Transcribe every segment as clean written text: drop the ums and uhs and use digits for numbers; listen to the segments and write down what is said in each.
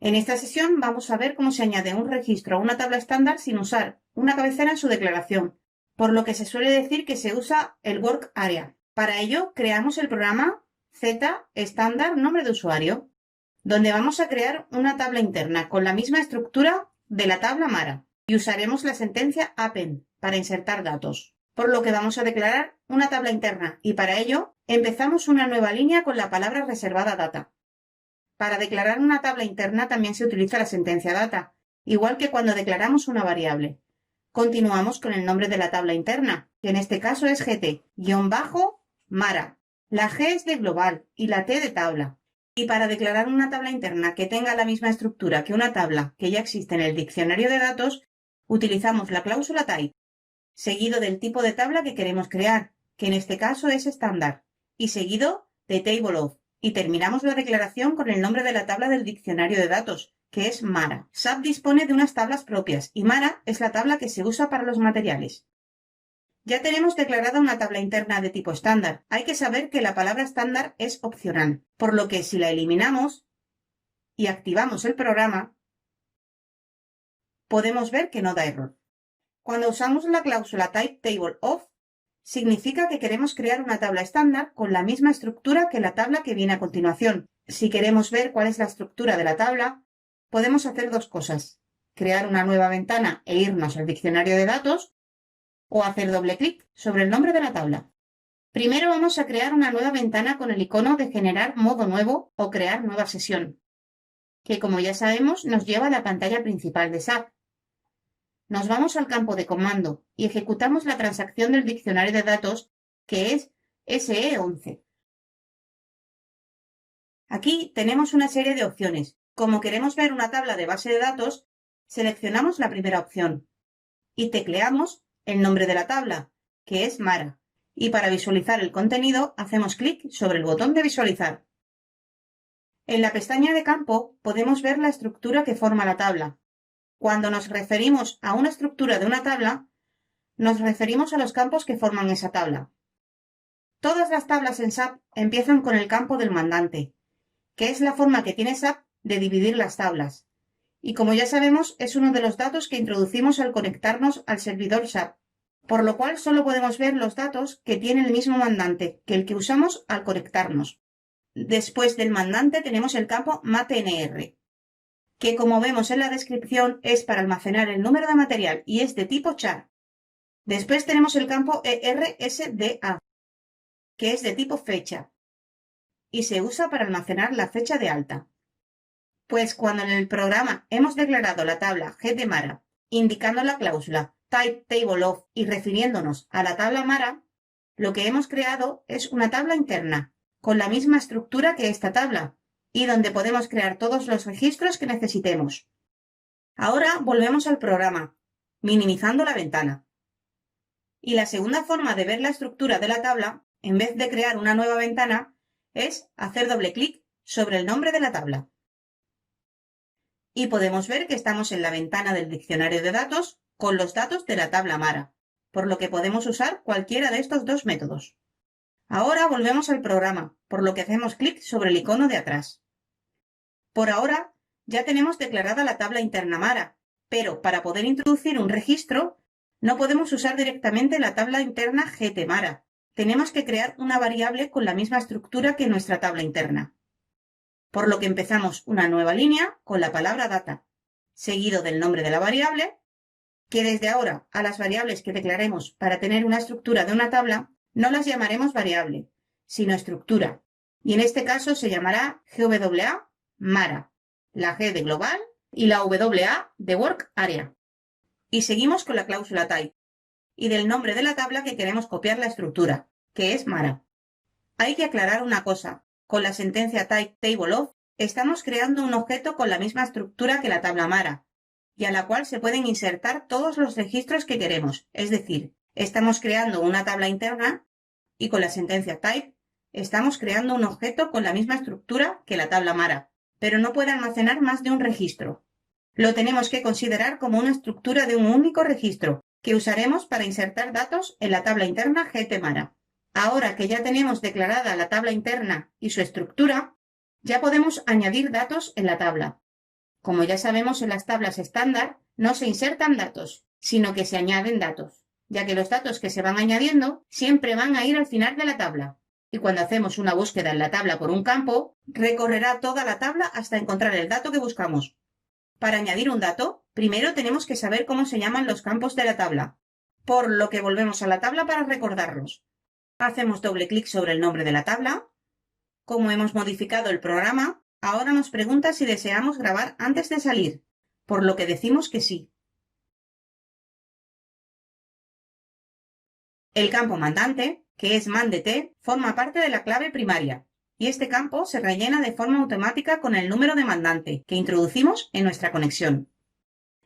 En esta sesión vamos a ver cómo se añade un registro a una tabla estándar sin usar una cabecera en su declaración, por lo que se suele decir que se usa el work area. Para ello, creamos el programa Z estándar nombre de usuario, donde vamos a crear una tabla interna con la misma estructura de la tabla Mara y usaremos la sentencia append para insertar datos, por lo que vamos a declarar una tabla interna y para ello empezamos una nueva línea con la palabra reservada data. Para declarar una tabla interna también se utiliza la sentencia data, igual que cuando declaramos una variable. Continuamos con el nombre de la tabla interna, que en este caso es gt-mara. La G es de global y la T de tabla. Y para declarar una tabla interna que tenga la misma estructura que una tabla que ya existe en el diccionario de datos, utilizamos la cláusula type, seguido del tipo de tabla que queremos crear, que en este caso es estándar, y seguido de table of. Y terminamos la declaración con el nombre de la tabla del diccionario de datos, que es Mara. SAP dispone de unas tablas propias y Mara es la tabla que se usa para los materiales. Ya tenemos declarada una tabla interna de tipo estándar. Hay que saber que la palabra estándar es opcional, por lo que si la eliminamos y activamos el programa, podemos ver que no da error. Cuando usamos la cláusula type table of, significa que queremos crear una tabla estándar con la misma estructura que la tabla que viene a continuación. Si queremos ver cuál es la estructura de la tabla, podemos hacer dos cosas: crear una nueva ventana e irnos al diccionario de datos, o hacer doble clic sobre el nombre de la tabla. Primero vamos a crear una nueva ventana con el icono de generar modo nuevo o crear nueva sesión, que como ya sabemos nos lleva a la pantalla principal de SAP. Nos vamos al campo de comando y ejecutamos la transacción del diccionario de datos, que es SE11. Aquí tenemos una serie de opciones. Como queremos ver una tabla de base de datos, seleccionamos la primera opción y tecleamos el nombre de la tabla, que es Mara. Y para visualizar el contenido, hacemos clic sobre el botón de visualizar. En la pestaña de campo podemos ver la estructura que forma la tabla. Cuando nos referimos a una estructura de una tabla, nos referimos a los campos que forman esa tabla. Todas las tablas en SAP empiezan con el campo del mandante, que es la forma que tiene SAP de dividir las tablas. Y como ya sabemos, es uno de los datos que introducimos al conectarnos al servidor SAP, por lo cual solo podemos ver los datos que tiene el mismo mandante que el que usamos al conectarnos. Después del mandante tenemos el campo matnr, que como vemos en la descripción es para almacenar el número de material y es de tipo char. Después tenemos el campo ERSDA, que es de tipo fecha y se usa para almacenar la fecha de alta. Pues cuando en el programa hemos declarado la tabla gt-mara, indicando la cláusula type table of y refiriéndonos a la tabla Mara, lo que hemos creado es una tabla interna con la misma estructura que esta tabla, y donde podemos crear todos los registros que necesitemos. Ahora volvemos al programa, minimizando la ventana. Y la segunda forma de ver la estructura de la tabla, en vez de crear una nueva ventana, es hacer doble clic sobre el nombre de la tabla. Y podemos ver que estamos en la ventana del diccionario de datos con los datos de la tabla Mara, por lo que podemos usar cualquiera de estos dos métodos. Ahora volvemos al programa, por lo que hacemos clic sobre el icono de atrás. Por ahora, ya tenemos declarada la tabla interna Mara, pero para poder introducir un registro, no podemos usar directamente la tabla interna gt-mara. Tenemos que crear una variable con la misma estructura que nuestra tabla interna. Por lo que empezamos una nueva línea con la palabra data, seguido del nombre de la variable, que desde ahora a las variables que declaremos para tener una estructura de una tabla, no las llamaremos variable, sino estructura, y en este caso se llamará GWA Mara, la G de global y la WA de work area. Y seguimos con la cláusula type y del nombre de la tabla que queremos copiar la estructura, que es Mara. Hay que aclarar una cosa: con la sentencia type table of estamos creando un objeto con la misma estructura que la tabla Mara y a la cual se pueden insertar todos los registros que queremos, es decir, estamos creando una tabla interna y con la sentencia type estamos creando un objeto con la misma estructura que la tabla Mara, pero no puede almacenar más de un registro. Lo tenemos que considerar como una estructura de un único registro que usaremos para insertar datos en la tabla interna gt-mara. Ahora que ya tenemos declarada la tabla interna y su estructura, ya podemos añadir datos en la tabla. Como ya sabemos, en las tablas estándar no se insertan datos, sino que se añaden datos, ya que los datos que se van añadiendo siempre van a ir al final de la tabla. Y cuando hacemos una búsqueda en la tabla por un campo, recorrerá toda la tabla hasta encontrar el dato que buscamos. Para añadir un dato, primero tenemos que saber cómo se llaman los campos de la tabla, por lo que volvemos a la tabla para recordarlos. Hacemos doble clic sobre el nombre de la tabla. Como hemos modificado el programa, ahora nos pregunta si deseamos grabar antes de salir, por lo que decimos que sí. El campo mandante, que es mandete, forma parte de la clave primaria, y este campo se rellena de forma automática con el número de mandante que introducimos en nuestra conexión.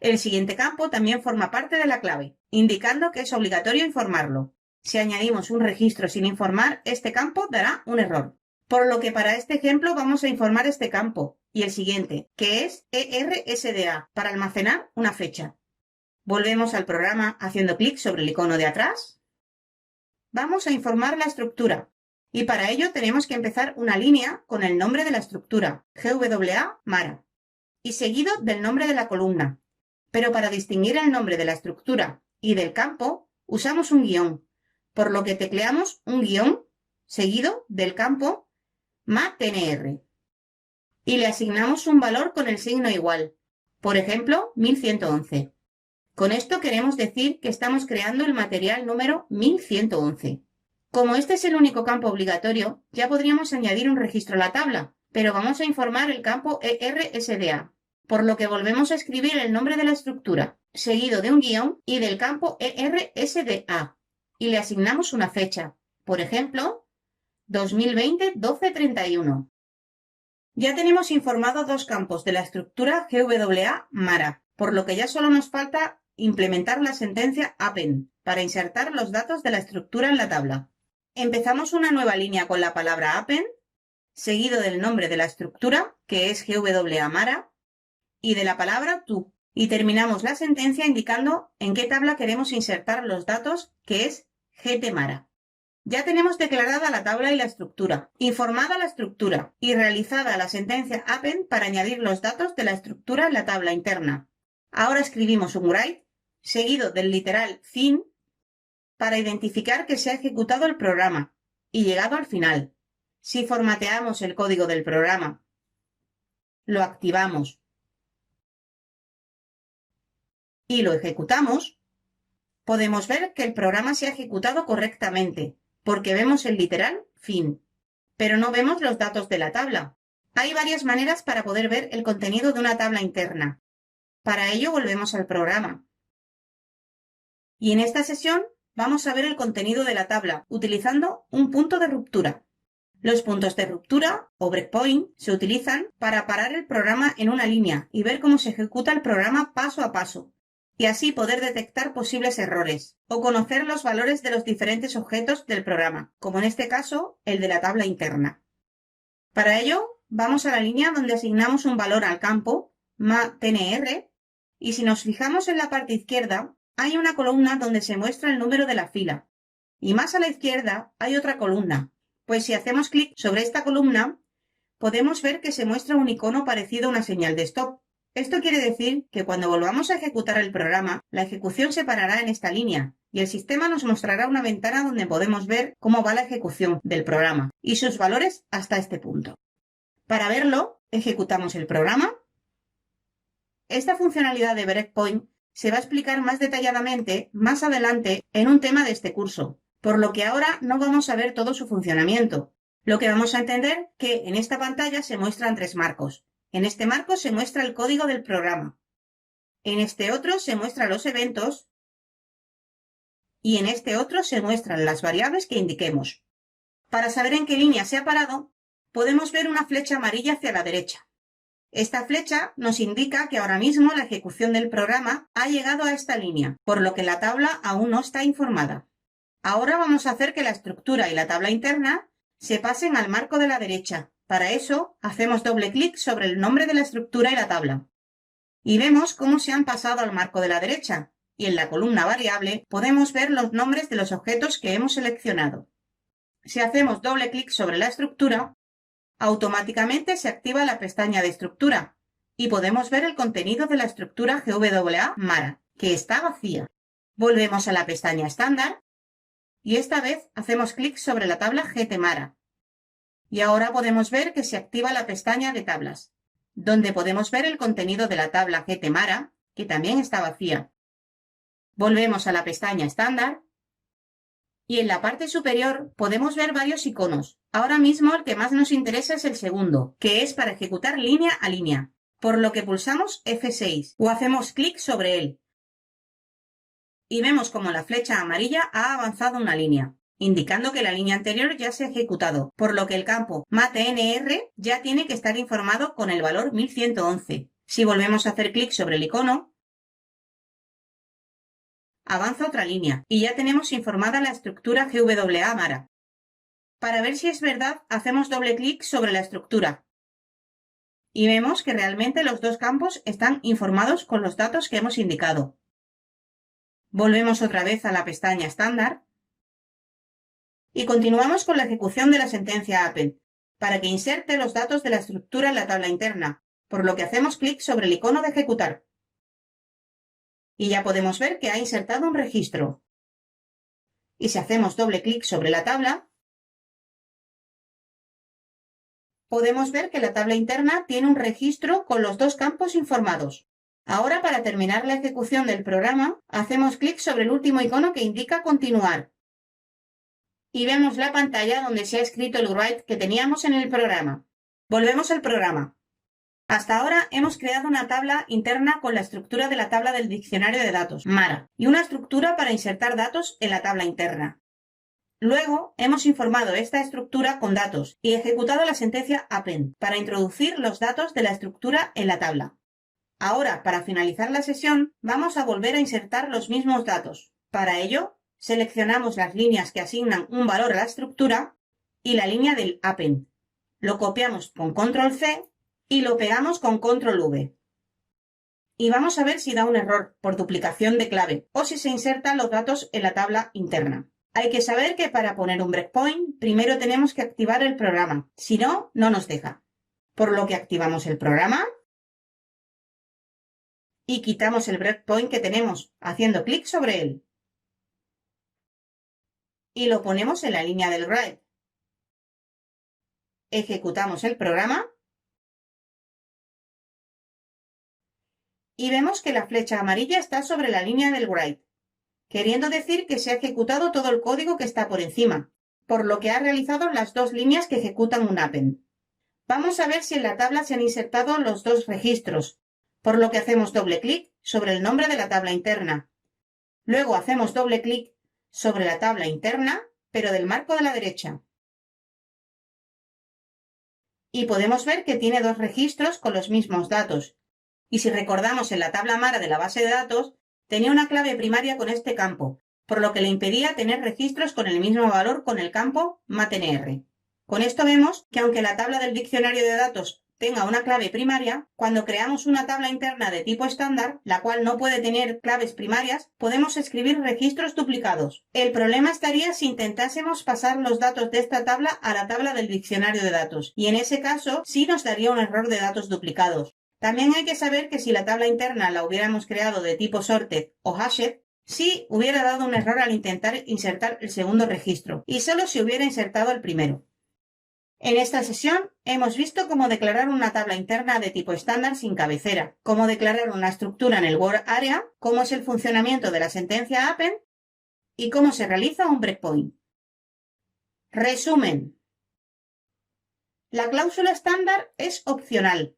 El siguiente campo también forma parte de la clave, indicando que es obligatorio informarlo. Si añadimos un registro sin informar, este campo dará un error. Por lo que para este ejemplo vamos a informar este campo y el siguiente, que es ERSDA, para almacenar una fecha. Volvemos al programa haciendo clic sobre el icono de atrás. Vamos a informar la estructura y para ello tenemos que empezar una línea con el nombre de la estructura, GWA Mara, y seguido del nombre de la columna. Pero para distinguir el nombre de la estructura y del campo usamos un guión, por lo que tecleamos un guión seguido del campo MATNR y le asignamos un valor con el signo igual, por ejemplo 1111. Con esto queremos decir que estamos creando el material número 1111. Como este es el único campo obligatorio, ya podríamos añadir un registro a la tabla, pero vamos a informar el campo ERSDA, por lo que volvemos a escribir el nombre de la estructura, seguido de un guión y del campo ERSDA, y le asignamos una fecha, por ejemplo, 2020 12/31. Ya tenemos informado dos campos de la estructura GWA Mara, por lo que ya solo nos falta implementar la sentencia append para insertar los datos de la estructura en la tabla. Empezamos una nueva línea con la palabra append, seguido del nombre de la estructura, que es GWA Mara, y de la palabra to, y terminamos la sentencia indicando en qué tabla queremos insertar los datos, que es GTMara. Ya tenemos declarada la tabla y la estructura, informada la estructura y realizada la sentencia append para añadir los datos de la estructura en la tabla interna. Ahora escribimos un write seguido del literal fin para identificar que se ha ejecutado el programa y llegado al final. Si formateamos el código del programa, lo activamos y lo ejecutamos, podemos ver que el programa se ha ejecutado correctamente, porque vemos el literal fin, pero no vemos los datos de la tabla. Hay varias maneras para poder ver el contenido de una tabla interna. Para ello volvemos al programa. Y en esta sesión vamos a ver el contenido de la tabla utilizando un punto de ruptura. Los puntos de ruptura o breakpoint se utilizan para parar el programa en una línea y ver cómo se ejecuta el programa paso a paso, y así poder detectar posibles errores o conocer los valores de los diferentes objetos del programa, como en este caso el de la tabla interna. Para ello, vamos a la línea donde asignamos un valor al campo MATNR y si nos fijamos en la parte izquierda, hay una columna donde se muestra el número de la fila y más a la izquierda hay otra columna, pues si hacemos clic sobre esta columna, podemos ver que se muestra un icono parecido a una señal de stop. Esto quiere decir que cuando volvamos a ejecutar el programa, la ejecución se parará en esta línea y el sistema nos mostrará una ventana donde podemos ver cómo va la ejecución del programa y sus valores hasta este punto. Para verlo, ejecutamos el programa. Esta funcionalidad de breakpoint se va a explicar más detalladamente más adelante en un tema de este curso, por lo que ahora no vamos a ver todo su funcionamiento. Lo que vamos a entender que en esta pantalla se muestran tres marcos. En este marco se muestra el código del programa. En este otro se muestran los eventos y en este otro se muestran las variables que indiquemos. Para saber en qué línea se ha parado, podemos ver una flecha amarilla hacia la derecha. Esta flecha nos indica que ahora mismo la ejecución del programa ha llegado a esta línea, por lo que la tabla aún no está informada. Ahora vamos a hacer que la estructura y la tabla interna se pasen al marco de la derecha. Para eso, hacemos doble clic sobre el nombre de la estructura y la tabla. Y vemos cómo se han pasado al marco de la derecha, y en la columna variable podemos ver los nombres de los objetos que hemos seleccionado. Si hacemos doble clic sobre la estructura, automáticamente se activa la pestaña de estructura, y podemos ver el contenido de la estructura GWA Mara, que está vacía. Volvemos a la pestaña estándar y esta vez hacemos clic sobre la tabla GTMara. Y ahora podemos ver que se activa la pestaña de tablas, donde podemos ver el contenido de la tabla GTMara, que también está vacía. Volvemos a la pestaña estándar y en la parte superior podemos ver varios iconos. Ahora mismo el que más nos interesa es el segundo, que es para ejecutar línea a línea, por lo que pulsamos F6 o hacemos clic sobre él. Y vemos como la flecha amarilla ha avanzado una línea, indicando que la línea anterior ya se ha ejecutado, por lo que el campo MateNR ya tiene que estar informado con el valor 1111. Si volvemos a hacer clic sobre el icono, avanza otra línea y ya tenemos informada la estructura GWA Mara. Para ver si es verdad, hacemos doble clic sobre la estructura y vemos que realmente los dos campos están informados con los datos que hemos indicado. Volvemos otra vez a la pestaña estándar y continuamos con la ejecución de la sentencia append para que inserte los datos de la estructura en la tabla interna, por lo que hacemos clic sobre el icono de ejecutar. Y ya podemos ver que ha insertado un registro. Y si hacemos doble clic sobre la tabla, podemos ver que la tabla interna tiene un registro con los dos campos informados. Ahora, para terminar la ejecución del programa, hacemos clic sobre el último icono que indica continuar. Y vemos la pantalla donde se ha escrito el write que teníamos en el programa. Volvemos al programa. Hasta ahora hemos creado una tabla interna con la estructura de la tabla del diccionario de datos, Mara, y una estructura para insertar datos en la tabla interna. Luego hemos informado esta estructura con datos y ejecutado la sentencia append para introducir los datos de la estructura en la tabla. Ahora, para finalizar la sesión, vamos a volver a insertar los mismos datos. Para ello, seleccionamos las líneas que asignan un valor a la estructura y la línea del append. Lo copiamos con Control-C y lo pegamos con Control-V. Y vamos a ver si da un error por duplicación de clave o si se insertan los datos en la tabla interna. Hay que saber que para poner un breakpoint, primero tenemos que activar el programa, si no, no nos deja. Por lo que activamos el programa y quitamos el breakpoint que tenemos haciendo clic sobre él. Y lo ponemos en la línea del write. Ejecutamos el programa y vemos que la flecha amarilla está sobre la línea del write, queriendo decir que se ha ejecutado todo el código que está por encima, por lo que ha realizado las dos líneas que ejecutan un append. Vamos a ver si en la tabla se han insertado los dos registros, por lo que hacemos doble clic sobre el nombre de la tabla interna. Luego hacemos doble clic sobre la tabla interna, pero del marco de la derecha. Y podemos ver que tiene dos registros con los mismos datos. Y si recordamos en la tabla Mara de la base de datos, tenía una clave primaria con este campo, por lo que le impedía tener registros con el mismo valor con el campo MateNR. Con esto vemos que aunque la tabla del diccionario de datos tenga una clave primaria, cuando creamos una tabla interna de tipo estándar, la cual no puede tener claves primarias, podemos escribir registros duplicados. El problema estaría si intentásemos pasar los datos de esta tabla a la tabla del diccionario de datos, y en ese caso sí nos daría un error de datos duplicados. También hay que saber que si la tabla interna la hubiéramos creado de tipo sorted o hashed, sí hubiera dado un error al intentar insertar el segundo registro, y solo se hubiera insertado el primero. En esta sesión hemos visto cómo declarar una tabla interna de tipo estándar sin cabecera, cómo declarar una estructura en el Word Area, cómo es el funcionamiento de la sentencia append y cómo se realiza un breakpoint. Resumen. La cláusula estándar es opcional.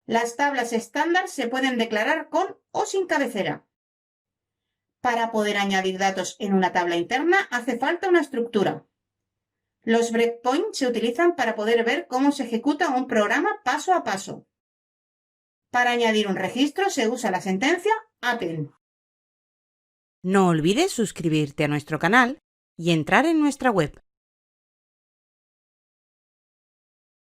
Las tablas estándar se pueden declarar con o sin cabecera. Para poder añadir datos en una tabla interna hace falta una estructura. Los breakpoints se utilizan para poder ver cómo se ejecuta un programa paso a paso. Para añadir un registro se usa la sentencia append. No olvides suscribirte a nuestro canal y entrar en nuestra web